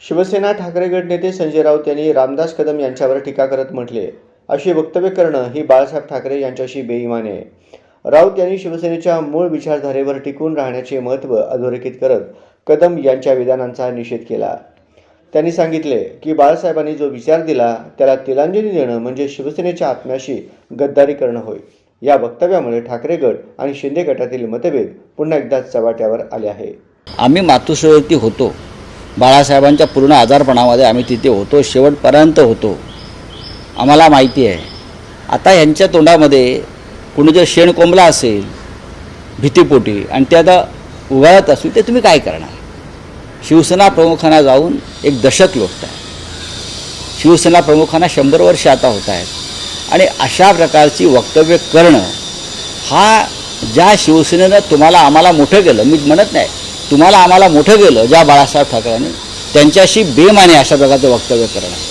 शिवसेना ठाकरे गट नेते संजय राऊत यांनी रामदास कदम यांच्यावर टीका करत म्हटले, अशी वक्तव्य करणं ही बाळासाहेब ठाकरे यांच्याशी बेईमानी आहे. राऊत यांनी शिवसेनेच्या मूळ विचारधारेवर टिकून राहण्याचे महत्त्व अधोरेखित करत कदम यांच्या विधानांचा निषेध केला. त्यांनी सांगितले की बाळासाहेबांनी जो विचार दिला त्याला तिलांजली देणं म्हणजे शिवसेनेच्या आत्म्याशी गद्दारी करणं होय. या वक्तव्यामुळे ठाकरे गट आणि शिंदे गटातील मतभेद पुन्हा एकदा चव्हाट्यावर आले आहे. आम्ही मातोश्रीवरती होतो, बाळासाहेबांच्या पूर्ण आजारपणामध्ये आम्ही तिथे होतो, शेवटपर्यंत होतो, आम्हाला माहिती आहे. आता यांच्या तोंडामध्ये कुणी जर शेण कोंबला असेल भीतीपोटी आणि ते आता उगाळत असेल ते तुम्ही काय करणार? शिवसेना प्रमुखांना जाऊन एक दशक लोटत आहे, शिवसेना प्रमुखांना 100 वर्ष आता होत आहेत आणि अशा प्रकारची वक्तव्य करणं हा ज्या शिवसेनेनं तुम्हाला आम्हाला मोठं केलं, मी म्हणत नाही तुम्हाला आम्हाला मोठं केलं ज्या बाळासाहेब ठाकरेंनी, त्यांच्याशी बेमाने अशा प्रकारचं वक्तव्य करणं